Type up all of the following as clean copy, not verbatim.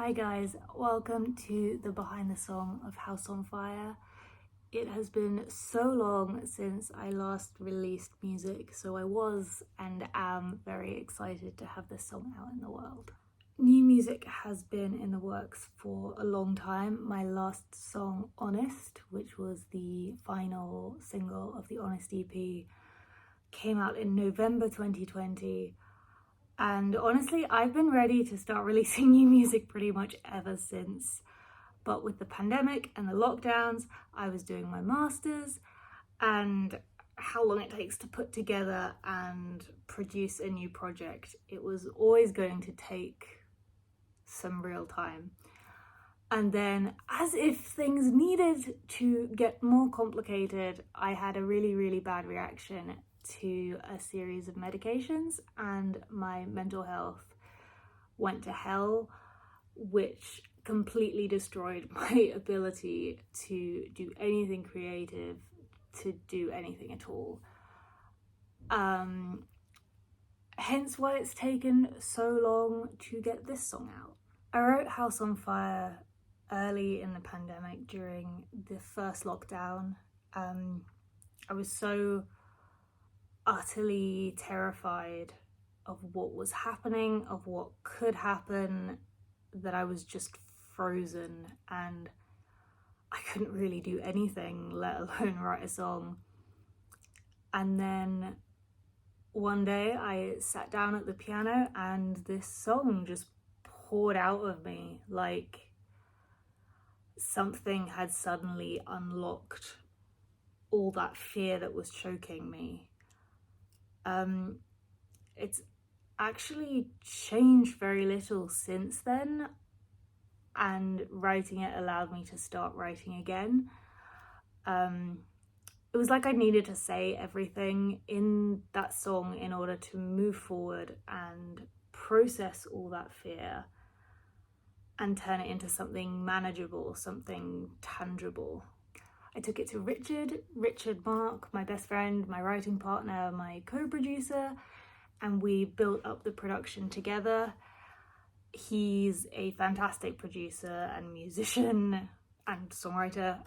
Hi guys, welcome to the behind the song of House on Fire. It has been so long since I last released music, so I was and am very excited to have this song out in the world. New music has been in the works for a long time. My last song, Honest, which was the final single of the Honest EP, came out in November 2020. And honestly, I've been ready to start releasing new music pretty much ever since. But with the pandemic and the lockdowns, I was doing my masters, and how long it takes to put together and produce a new project, it was always going to take some real time. And then, as if things needed to get more complicated, I had a really bad reaction to a series of medications and my mental health went to hell, which completely destroyed my ability to do anything creative, to do anything at all. Hence why it's taken so long to get this song out. I wrote House on Fire early in the pandemic during the first lockdown. I was so utterly terrified of what was happening, of what could happen, that I was just frozen and I couldn't really do anything, let alone write a song. And then one day I sat down at the piano and this song just poured out of me, like something had suddenly unlocked all that fear that was choking me. It's actually changed very little since then, and writing it allowed me to start writing again. It was like I needed to say everything in that song in order to move forward and process all that fear and turn it into something manageable, something tangible. I took it to Richard Mark, my best friend, my writing partner, my co-producer, and we built up the production together. He's a fantastic producer and musician and songwriter,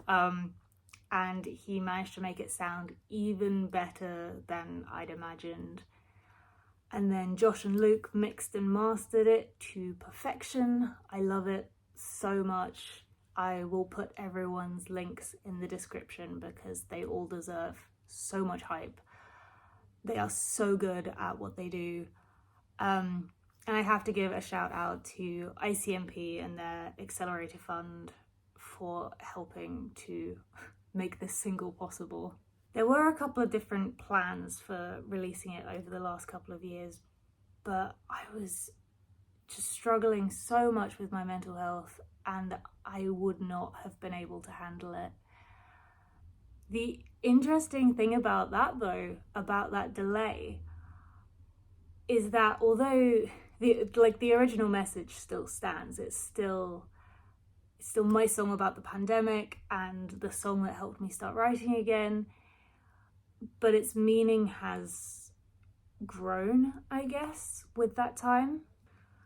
and he managed to make it sound even better than I'd imagined. And then Josh and Luke mixed and mastered it to perfection. I love it so much. I will put everyone's links in the description because they all deserve so much hype. They are so good at what they do. And I have to give a shout out to ICMP and their Accelerator Fund for helping to make this single possible. There were a couple of different plans for releasing it over the last couple of years, but I was just struggling so much with my mental health and I would not have been able to handle it. The interesting thing about that though, about that delay, is that although the original message still stands, it's still my song about the pandemic and the song that helped me start writing again, but its meaning has grown, I guess, with that time.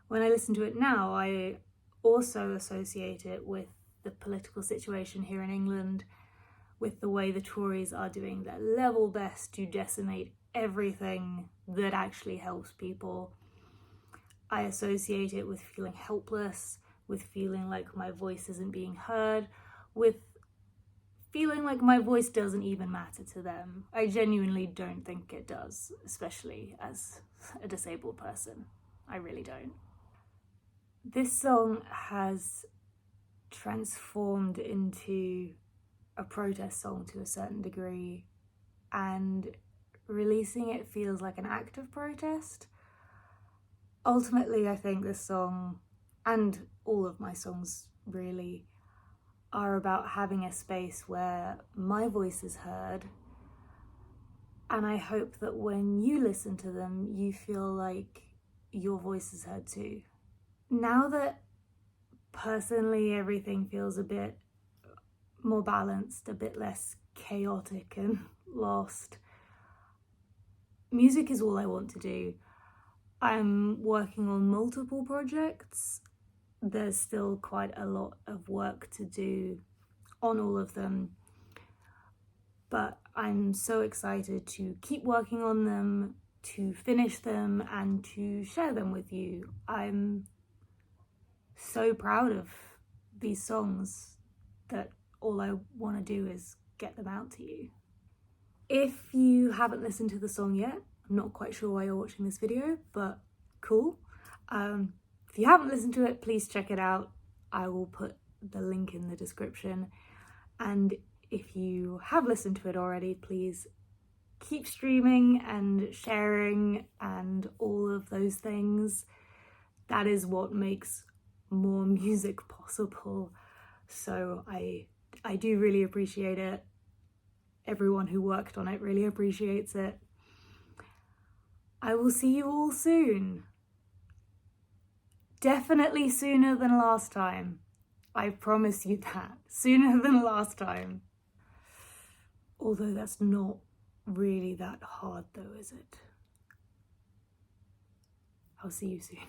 When I listen to it now, I also associate it with the political situation here in England, with the way the Tories are doing their level best to decimate everything that actually helps people. I associate it with feeling helpless, with feeling like my voice isn't being heard, with feeling like my voice doesn't even matter to them. I genuinely don't think it does, especially as a disabled person. I really don't. This song has transformed into a protest song to a certain degree, and releasing it feels like an act of protest. Ultimately, I think this song, and all of my songs really, are about having a space where my voice is heard, and I hope that when you listen to them, you feel like your voice is heard too. Now that personally everything feels a bit more balanced, a bit less chaotic and lost, music is all I want to do. I'm working on multiple projects there's still quite a lot of work to do on all of them, but I'm so excited to keep working on them, to finish them, and to share them with you. I'm so proud of these songs that all I want to do is get them out to you. If you haven't listened to the song yet, I'm not quite sure why you're watching this video, but cool. If you haven't listened to it, please check it out. I will put the link in the description. And if you have listened to it already, please keep streaming and sharing and all of those things. That is what makes more music possible. So I do really appreciate it. Everyone who worked on it really appreciates it. I will see you all soon. Definitely sooner than last time. I promise you that. Sooner than last time. Although that's not really that hard though, is it? I'll see you soon.